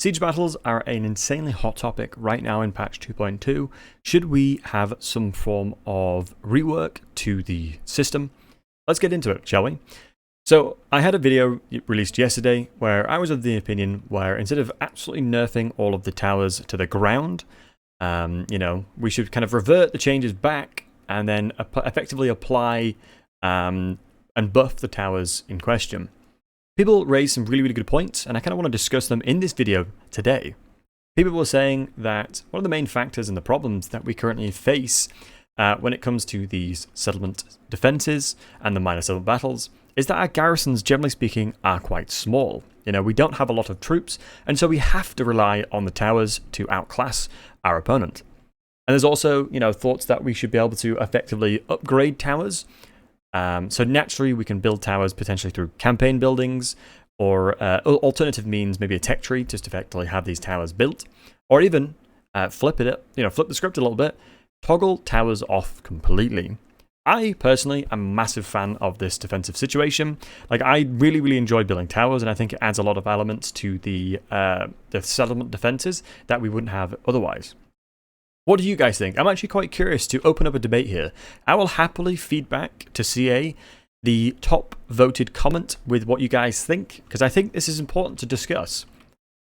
Siege battles are an insanely hot topic right now in patch 2.2. Should we have some form of rework to the system? Let's get into it, shall we? So I had a video released yesterday where I was of the opinion where instead of absolutely nerfing all of the towers to the ground, we should kind of revert the changes back and then effectively apply and buff the towers in question. People raised some really good points, and I kind of want to discuss them in this video today. People were saying that one of the main factors and the problems that we currently face when it comes to these settlement defenses and the minor settlement battles is that our garrisons, generally speaking, are quite small. We don't have a lot of troops, and so we have to rely on the towers to outclass our opponent. And there's also, thoughts that we should be able to effectively upgrade towers. So naturally, we can build towers potentially through campaign buildings or alternative means, maybe a tech tree, just to effectively have these towers built, or even flip the script a little bit, toggle towers off completely. I personally am a massive fan of this defensive situation. I really enjoy building towers, and I think it adds a lot of elements to the settlement defenses that we wouldn't have otherwise. What do you guys think? I'm actually quite curious to open up a debate here. I will happily feedback to CA the top voted comment with what you guys think, because I think this is important to discuss.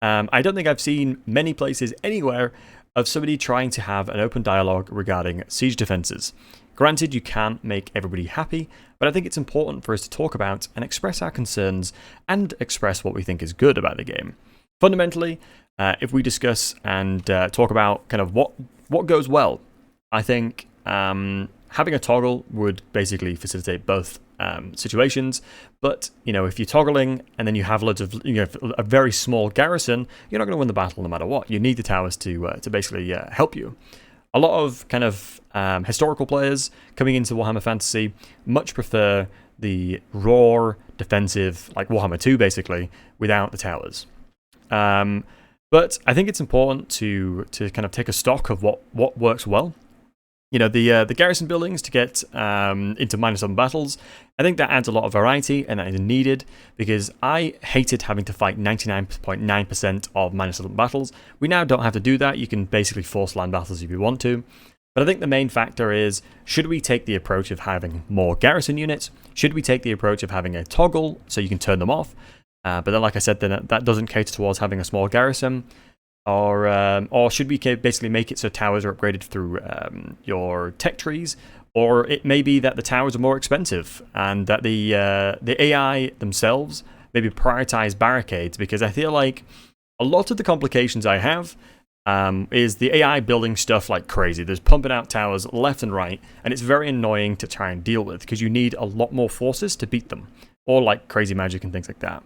I don't think I've seen many places anywhere of somebody trying to have an open dialogue regarding siege defenses. Granted, you can't make everybody happy, but I think it's important for us to talk about and express our concerns and express what we think is good about the game. Fundamentally, if we discuss and talk about kind of what goes well, I think having a toggle would basically facilitate both situations. But if you're toggling and then you have loads of a very small garrison, you're not going to win the battle no matter what. You need the towers to basically help you. A lot of kind of historical players coming into Warhammer Fantasy much prefer the raw defensive, like Warhammer 2 basically, without the towers. But I think it's important to kind of take a stock of what works well. The garrison buildings to get into -7 battles, I think that adds a lot of variety, and that is needed, because I hated having to fight 99.9% of -7 battles. We now don't have to do that. You can basically force land battles if you want to. But I think the main factor is, should we take the approach of having more garrison units? Should we take the approach of having a toggle so you can turn them off? But then, like I said, then that doesn't cater towards having a small garrison. Or should we basically make it so towers are upgraded through your tech trees? Or it may be that the towers are more expensive and that the AI themselves maybe prioritize barricades, because I feel like a lot of the complications I have is the AI building stuff like crazy. There's pumping out towers left and right, and it's very annoying to try and deal with because you need a lot more forces to beat them, or like crazy magic and things like that.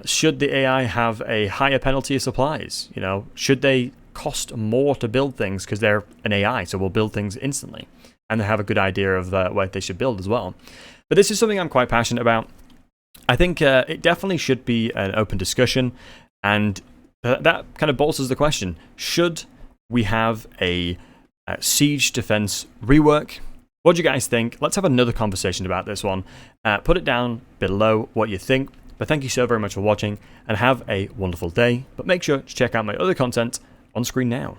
Should the AI have a higher penalty of supplies? Should they cost more to build things because they're an AI, so we'll build things instantly, and they have a good idea of what they should build as well. But this is something I'm quite passionate about. I think it definitely should be an open discussion, and that kind of bolsters the question: should we have a siege defense rework? What do you guys think? Let's have another conversation about this one. Put it down below what you think. But thank you so very much for watching, and have a wonderful day. But make sure to check out my other content on screen now.